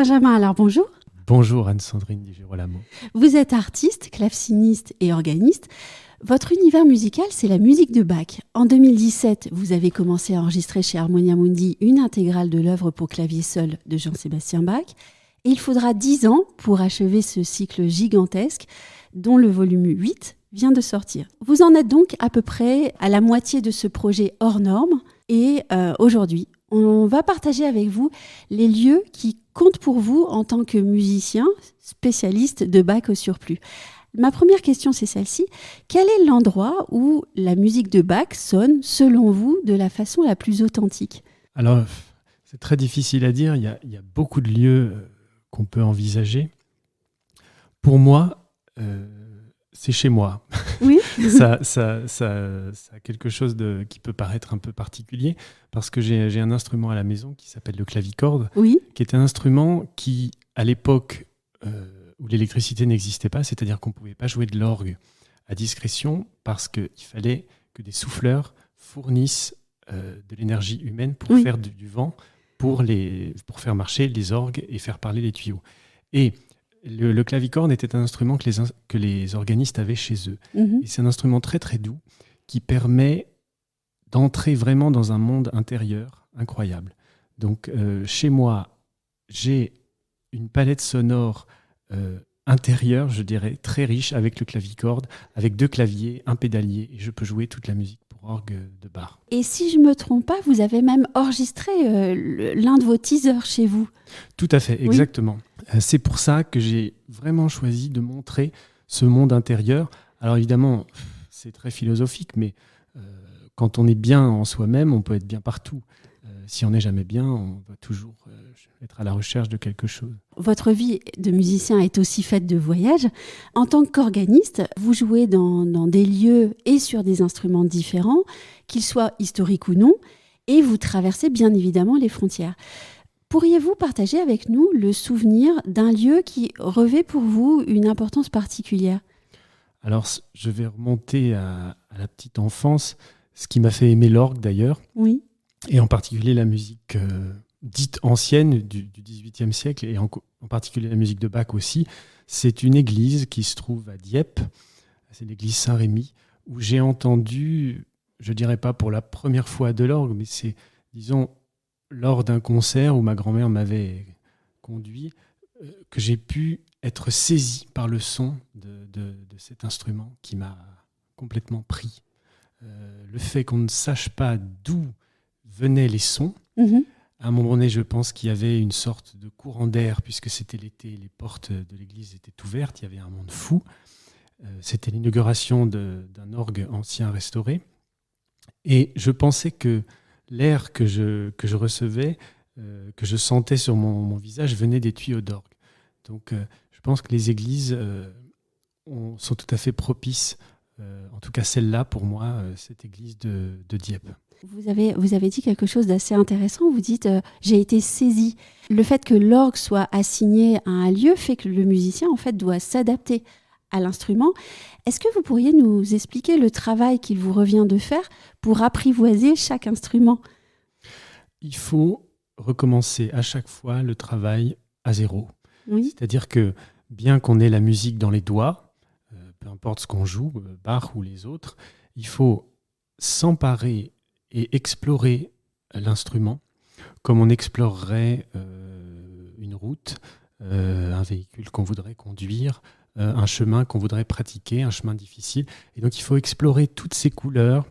Benjamin Allard, bonjour. Bonjour Anne-Sandrine Di Girolamo. Vous êtes artiste, claveciniste et organiste. Votre univers musical, c'est la musique de Bach. En 2017, vous avez commencé à enregistrer chez Harmonia Mundi une intégrale de l'œuvre pour clavier seul de Jean-Sébastien Bach. Et il faudra 10 ans pour achever ce cycle gigantesque dont le volume 8 vient de sortir. Vous en êtes donc à peu près à la moitié de ce projet hors norme. Et aujourd'hui, on va partager avec vous les lieux qui comptent pour vous en tant que musicien spécialiste de Bach au surplus. Ma première question, c'est celle-ci. Quel est l'endroit où la musique de Bach sonne, selon vous, de la façon la plus authentique ? Alors, c'est très difficile à dire. Il y a beaucoup de lieux qu'on peut envisager. Pour moi, c'est chez moi. Oui. ça a quelque chose qui peut paraître un peu particulier parce que j'ai un instrument à la maison qui s'appelle le clavicorde, oui. qui est un instrument qui, à l'époque où l'électricité n'existait pas, c'est-à-dire qu'on ne pouvait pas jouer de l'orgue à discrétion parce qu'il fallait que des souffleurs fournissent de l'énergie humaine pour faire du vent, pour faire marcher les orgues et faire parler les tuyaux. Et le clavicorde était un instrument que les organistes avaient chez eux. Et c'est un instrument très très doux qui permet d'entrer vraiment dans un monde intérieur incroyable. Donc chez moi, j'ai une palette sonore intérieure, je dirais, très riche avec le clavicorde, avec 2 claviers, un pédalier, et je peux jouer toute la musique pour orgue de Bach. Et si je ne me trompe pas, vous avez même enregistré l'un de vos teasers chez vous. Tout à fait, exactement. C'est pour ça que j'ai vraiment choisi de montrer ce monde intérieur. Alors évidemment, c'est très philosophique, mais quand on est bien en soi-même, on peut être bien partout. Si on n'est jamais bien, on va toujours être à la recherche de quelque chose. Votre vie de musicien est aussi faite de voyages. En tant qu'organiste, vous jouez dans des lieux et sur des instruments différents, qu'ils soient historiques ou non, et vous traversez bien évidemment les frontières. Pourriez-vous partager avec nous le souvenir d'un lieu qui revêt pour vous une importance particulière ? Alors, je vais remonter à la petite enfance, ce qui m'a fait aimer l'orgue d'ailleurs. Oui. Et en particulier la musique dite ancienne du XVIIIe siècle, et en particulier la musique de Bach aussi. C'est une église qui se trouve à Dieppe, c'est l'église Saint-Rémy, où j'ai entendu, je dirais pas pour la première fois de l'orgue, mais c'est, disons, lors d'un concert où ma grand-mère m'avait conduit, que j'ai pu être saisi par le son de cet instrument qui m'a complètement pris. Le fait qu'on ne sache pas d'où venaient les sons. À un moment donné, je pense qu'il y avait une sorte de courant d'air, puisque c'était l'été, les portes de l'église étaient ouvertes, il y avait un monde fou. C'était l'inauguration d'un orgue ancien restauré. Et je pensais que l'air que je recevais, que je sentais sur mon visage, venait des tuyaux d'orgue. Donc je pense que les églises sont tout à fait propices, en tout cas celle-là pour moi, cette église de Dieppe. Vous avez dit quelque chose d'assez intéressant. Vous dites j'ai été saisi. Le fait que l'orgue soit assigné à un lieu fait que le musicien en fait doit s'adapter à l'instrument. Est-ce que vous pourriez nous expliquer le travail qu'il vous revient de faire pour apprivoiser chaque instrument ? Il faut recommencer à chaque fois le travail à zéro. Oui. C'est-à-dire que bien qu'on ait la musique dans les doigts, peu importe ce qu'on joue, Bach ou les autres, il faut s'emparer et explorer l'instrument comme on explorerait une route, un véhicule qu'on voudrait conduire, un chemin qu'on voudrait pratiquer, un chemin difficile. Et donc il faut explorer toutes ces couleurs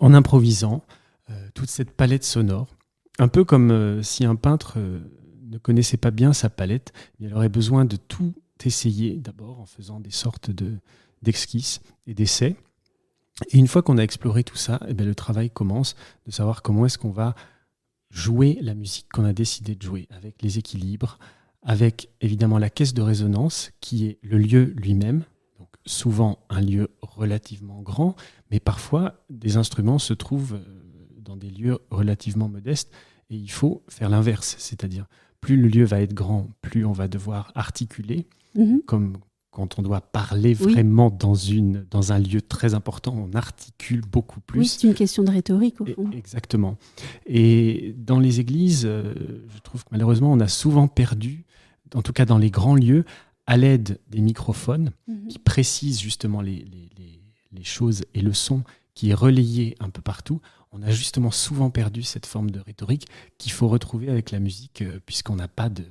en improvisant, toute cette palette sonore. Un peu comme si un peintre ne connaissait pas bien sa palette, il aurait besoin de tout essayer d'abord en faisant des sortes d'esquisses et d'essais. Et une fois qu'on a exploré tout ça, eh bien, le travail commence de savoir comment est-ce qu'on va jouer la musique qu'on a décidé de jouer, avec les équilibres, avec évidemment la caisse de résonance qui est le lieu lui-même, donc souvent un lieu relativement grand, mais parfois des instruments se trouvent dans des lieux relativement modestes et il faut faire l'inverse, c'est-à-dire plus le lieu va être grand, plus on va devoir articuler, comme quand on doit parler vraiment dans un lieu très important, on articule beaucoup plus. Oui, c'est une question de rhétorique, au fond. Exactement. Et dans les églises, je trouve que malheureusement, on a souvent perdu, en tout cas dans les grands lieux, à l'aide des microphones qui précisent justement les choses et le son qui est relayé un peu partout. On a justement souvent perdu cette forme de rhétorique qu'il faut retrouver avec la musique, puisqu'on n'a pas de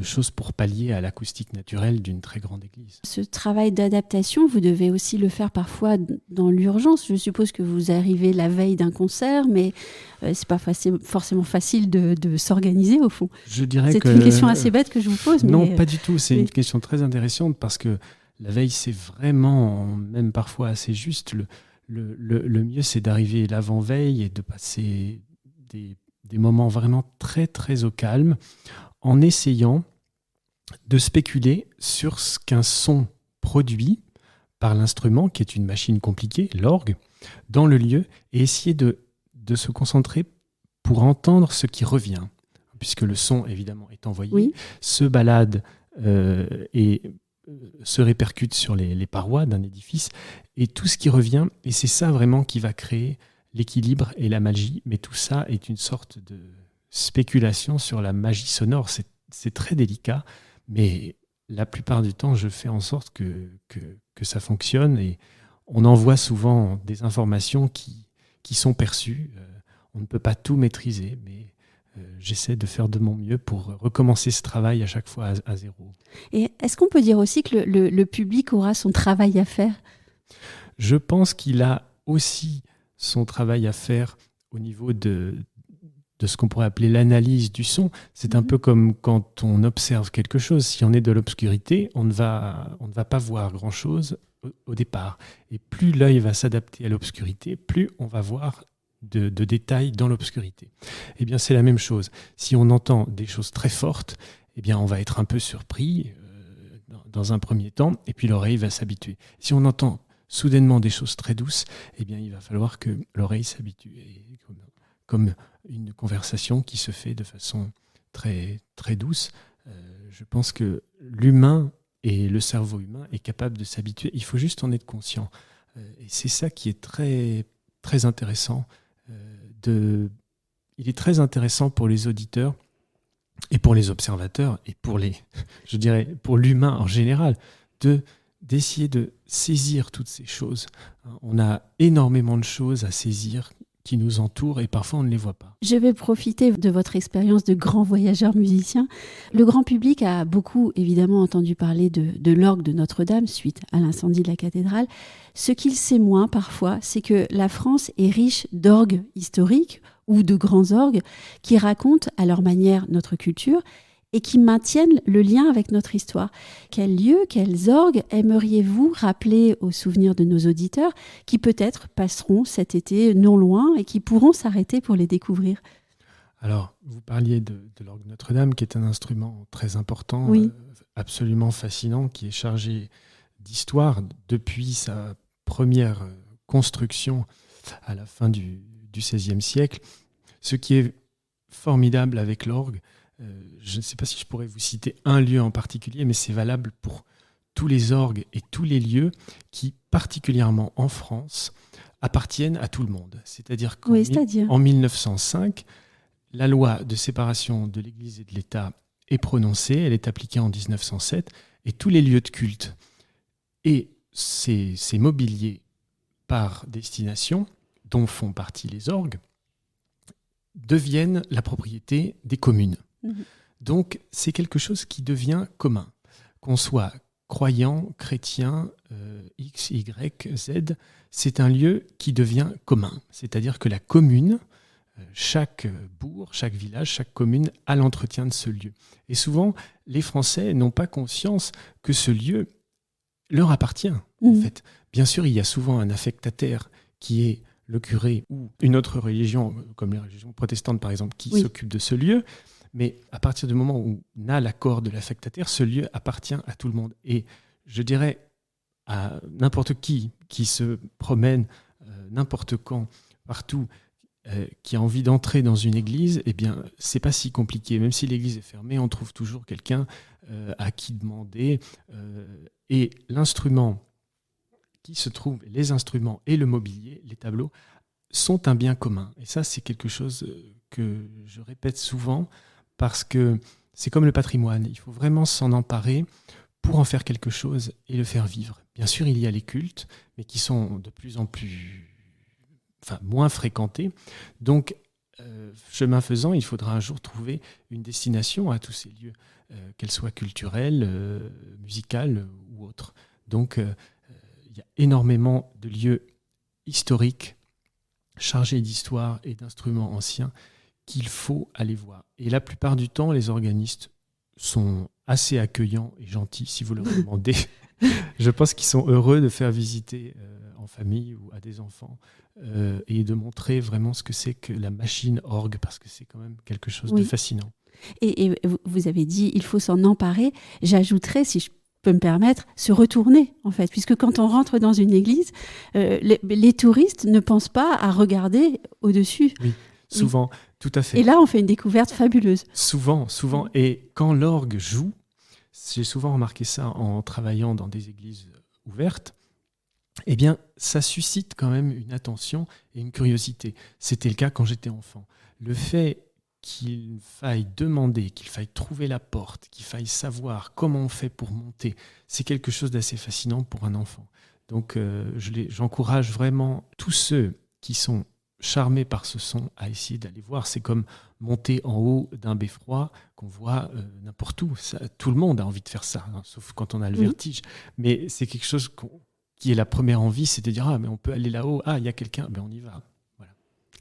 choses pour pallier à l'acoustique naturelle d'une très grande église. Ce travail d'adaptation, vous devez aussi le faire parfois dans l'urgence. Je suppose que vous arrivez la veille d'un concert, mais c'est pas forcément facile de s'organiser au fond. Je dirais c'est une question assez bête que je vous pose. Non, pas du tout. C'est une question très intéressante parce que la veille, c'est vraiment, même parfois assez juste. Le mieux, c'est d'arriver l'avant-veille et de passer des moments vraiment très, très au calme, en essayant de spéculer sur ce qu'un son produit par l'instrument, qui est une machine compliquée, l'orgue, dans le lieu, et essayer de se concentrer pour entendre ce qui revient, puisque le son, évidemment, est envoyé, se balade et se répercute sur les parois d'un édifice, et tout ce qui revient, et c'est ça vraiment qui va créer l'équilibre et la magie, mais tout ça est une sorte de spéculation sur la magie sonore. C'est très délicat, mais la plupart du temps, je fais en sorte que ça fonctionne, et on envoie souvent des informations qui sont perçues. On ne peut pas tout maîtriser, mais j'essaie de faire de mon mieux pour recommencer ce travail à chaque fois à zéro. Et est-ce qu'on peut dire aussi que le public aura son travail à faire ? Je pense qu'il a aussi son travail à faire au niveau de ce qu'on pourrait appeler l'analyse du son. C'est un peu comme quand on observe quelque chose. Si on est de l'obscurité, on ne va pas voir grand-chose au départ. Et plus l'œil va s'adapter à l'obscurité, plus on va voir de détails dans l'obscurité. Eh bien, c'est la même chose. Si on entend des choses très fortes, eh bien, on va être un peu surpris dans un premier temps, et puis l'oreille va s'habituer. Si on entend soudainement des choses très douces, eh bien, il va falloir que l'oreille s'habitue. Et comme une conversation qui se fait de façon très, très douce, je pense que l'humain et le cerveau humain est capable de s'habituer. Il faut juste en être conscient. Et c'est ça qui est très, très intéressant. Il est très intéressant pour les auditeurs et pour les observateurs et pour l'humain en général, d'essayer de saisir toutes ces choses. On a énormément de choses à saisir qui nous entourent et parfois on ne les voit pas. Je vais profiter de votre expérience de grand voyageur musicien. Le grand public a beaucoup évidemment entendu parler de l'orgue de Notre-Dame suite à l'incendie de la cathédrale. Ce qu'il sait moins parfois, c'est que la France est riche d'orgues historiques ou de grands orgues qui racontent à leur manière notre culture et qui maintiennent le lien avec notre histoire. Quels lieux, quels orgues aimeriez-vous rappeler au souvenir de nos auditeurs qui peut-être passeront cet été non loin et qui pourront s'arrêter pour les découvrir ? Alors, vous parliez de l'orgue Notre-Dame, qui est un instrument très important, absolument fascinant, qui est chargé d'histoire depuis sa première construction à la fin du XVIe siècle. Ce qui est formidable avec l'orgue, je ne sais pas si je pourrais vous citer un lieu en particulier, mais c'est valable pour tous les orgues et tous les lieux qui, particulièrement en France, appartiennent à tout le monde. C'est-à-dire qu'en 1905, la loi de séparation de l'Église et de l'État est prononcée, elle est appliquée en 1907, et tous les lieux de culte et ces mobiliers par destination, dont font partie les orgues, deviennent la propriété des communes. Donc, c'est quelque chose qui devient commun. Qu'on soit croyant, chrétien, X, Y, Z, c'est un lieu qui devient commun. C'est-à-dire que la commune, chaque bourg, chaque village, chaque commune a l'entretien de ce lieu. Et souvent, les Français n'ont pas conscience que ce lieu leur appartient, en fait. Bien sûr, il y a souvent un affectataire qui est le curé ou une autre religion, comme les religions protestantes par exemple, qui s'occupe de ce lieu. Mais à partir du moment où on a l'accord de l'affectataire, ce lieu appartient à tout le monde. Et je dirais à n'importe qui se promène n'importe quand, partout, qui a envie d'entrer dans une église, eh bien, c'est pas si compliqué. Même si l'église est fermée, on trouve toujours quelqu'un à qui demander. Et l'instrument qui se trouve, les instruments et le mobilier, les tableaux, sont un bien commun. Et ça, c'est quelque chose que je répète souvent parce que c'est comme le patrimoine. Il faut vraiment s'en emparer pour en faire quelque chose et le faire vivre. Bien sûr, il y a les cultes, mais qui sont de plus en plus, moins fréquentés. Donc, chemin faisant, il faudra un jour trouver une destination à tous ces lieux, qu'elles soient culturelles, musicales ou autres. Donc, il y a énormément de lieux historiques chargés d'histoire et d'instruments anciens qu'il faut aller voir. Et la plupart du temps, les organistes sont assez accueillants et gentils, si vous leur demandez. Je pense qu'ils sont heureux de faire visiter en famille ou à des enfants et de montrer vraiment ce que c'est que la machine orgue, parce que c'est quand même quelque chose de fascinant. Et vous avez dit, il faut s'en emparer. J'ajouterais, si je peux me permettre, se retourner, en fait. Puisque quand on rentre dans une église, les touristes ne pensent pas à regarder au-dessus. Oui, souvent, tout à fait. Et là, on fait une découverte fabuleuse. Souvent. Et quand l'orgue joue, j'ai souvent remarqué ça en travaillant dans des églises ouvertes, eh bien, ça suscite quand même une attention et une curiosité. C'était le cas quand j'étais enfant. Le fait qu'il faille demander, qu'il faille trouver la porte, qu'il faille savoir comment on fait pour monter, c'est quelque chose d'assez fascinant pour un enfant. Donc, j'encourage vraiment tous ceux qui sont charmés par ce son à essayer d'aller voir. C'est comme monter en haut d'un beffroi qu'on voit n'importe où. Ça, tout le monde a envie de faire ça, sauf quand on a le vertige. Mais c'est quelque chose qui est la première envie, c'est de dire « Ah, mais on peut aller là-haut, ah, il y a quelqu'un, on y va. » Voilà.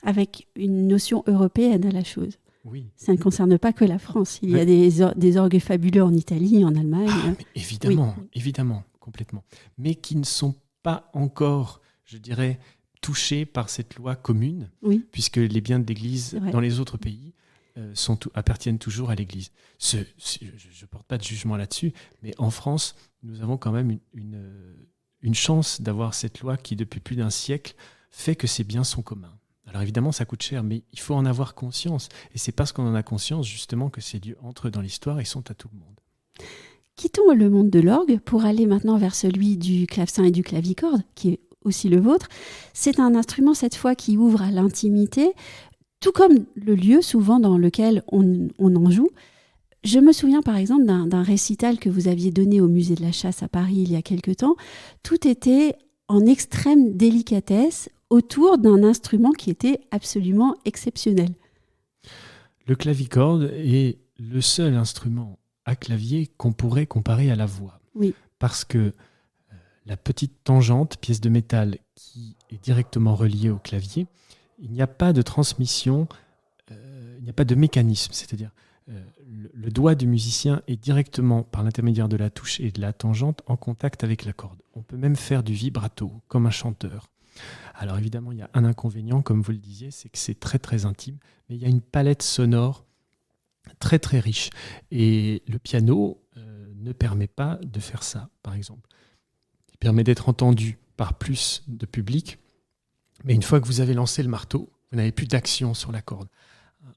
Avec une notion européenne à la chose. Oui. Ça ne concerne pas que la France. Il y a des orgues fabuleux en Italie, en Allemagne. Ah, mais évidemment, complètement. Mais qui ne sont pas encore, je dirais, touchés par cette loi commune, puisque les biens de l'Église dans les autres pays appartiennent toujours à l'Église. Je ne porte pas de jugement là-dessus, mais en France, nous avons quand même une chance d'avoir cette loi qui, depuis plus d'un siècle, fait que ces biens sont communs. Alors évidemment, ça coûte cher, mais il faut en avoir conscience. Et c'est parce qu'on en a conscience, justement, que ces lieux entrent dans l'histoire et sont à tout le monde. Quittons le monde de l'orgue pour aller maintenant vers celui du clavecin et du clavicorde, qui est aussi le vôtre. C'est un instrument, cette fois, qui ouvre à l'intimité, tout comme le lieu, souvent, dans lequel on en joue. Je me souviens, par exemple, d'un récital que vous aviez donné au Musée de la Chasse à Paris il y a quelque temps. Tout était en extrême délicatesse, autour d'un instrument qui était absolument exceptionnel. Le clavicorde est le seul instrument à clavier qu'on pourrait comparer à la voix. Oui. Parce que la petite tangente, pièce de métal qui est directement reliée au clavier, il n'y a pas de transmission, il n'y a pas de mécanisme. C'est-à-dire, le doigt du musicien est directement, par l'intermédiaire de la touche et de la tangente, en contact avec la corde. On peut même faire du vibrato, comme un chanteur. Alors évidemment, il y a un inconvénient, comme vous le disiez, c'est que c'est très très intime, mais il y a une palette sonore très très riche. Et le piano ne permet pas de faire ça, par exemple. Il permet d'être entendu par plus de public, mais une fois que vous avez lancé le marteau, vous n'avez plus d'action sur la corde.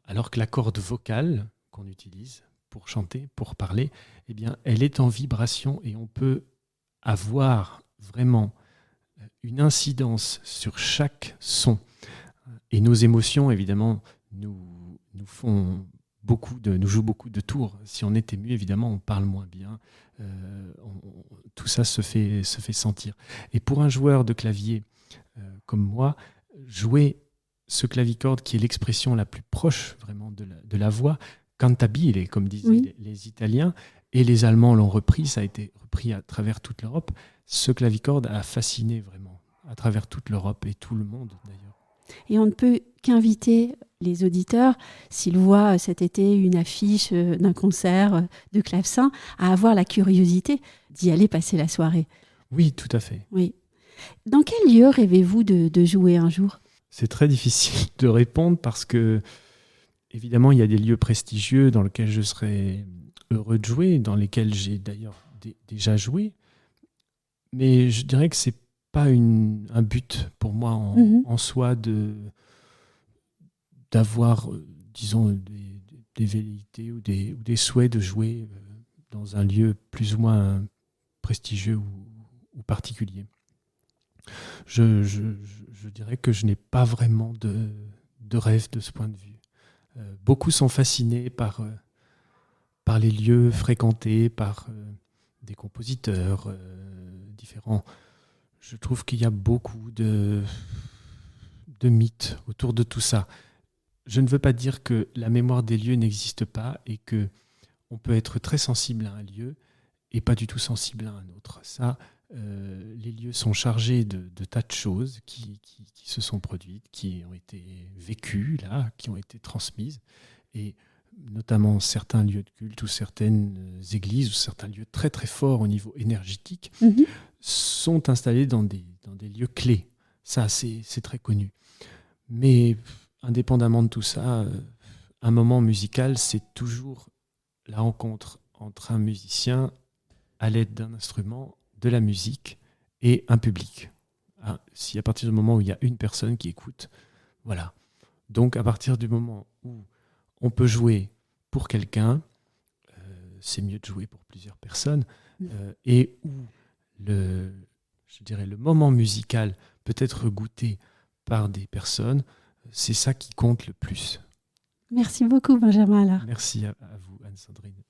Alors que la corde vocale qu'on utilise pour chanter, pour parler, eh bien, elle est en vibration et on peut avoir vraiment une incidence sur chaque son. Et nos émotions, évidemment, nous jouent beaucoup de tours. Si on est ému, évidemment, on parle moins bien. Tout ça se fait sentir. Et pour un joueur de clavier comme moi, jouer ce clavicorde qui est l'expression la plus proche vraiment de la voix, cantabile, comme disaient les Italiens, et les Allemands l'ont repris, ça a été repris à travers toute l'Europe. Ce clavicorde a fasciné vraiment à travers toute l'Europe et tout le monde d'ailleurs. Et on ne peut qu'inviter les auditeurs, s'ils voient cet été une affiche d'un concert de clavecin, à avoir la curiosité d'y aller passer la soirée. Oui, tout à fait. Oui. Dans quel lieu rêvez-vous de jouer un jour ? C'est très difficile de répondre parce que, évidemment, il y a des lieux prestigieux dans lesquels je serais heureux de jouer, dans lesquels j'ai d'ailleurs déjà joué. Mais je dirais que ce n'est pas un but pour moi en soi d'avoir, disons, des velléités ou des souhaits de jouer dans un lieu plus ou moins prestigieux ou particulier. Je dirais que je n'ai pas vraiment de rêve de ce point de vue. Beaucoup sont fascinés par les lieux fréquentés, par des compositeurs différents. Je trouve qu'il y a beaucoup de mythes autour de tout ça. Je ne veux pas dire que la mémoire des lieux n'existe pas et qu'on peut être très sensible à un lieu et pas du tout sensible à un autre. Ça, les lieux sont chargés de tas de choses qui se sont produites, qui ont été vécues, là, qui ont été transmises. Et notamment certains lieux de culte ou certaines églises ou certains lieux très très forts au niveau énergétique sont installés dans des lieux clés. Ça, c'est très connu. Mais indépendamment de tout ça, un moment musical, c'est toujours la rencontre entre un musicien à l'aide d'un instrument, de la musique et un public. Si à partir du moment où il y a une personne qui écoute, voilà. Donc à partir du moment où on peut jouer pour quelqu'un, c'est mieux de jouer pour plusieurs personnes, et où le moment musical peut être goûté par des personnes, c'est ça qui compte le plus. Merci beaucoup, Benjamin Allard. Merci à vous, Anne-Sandrine.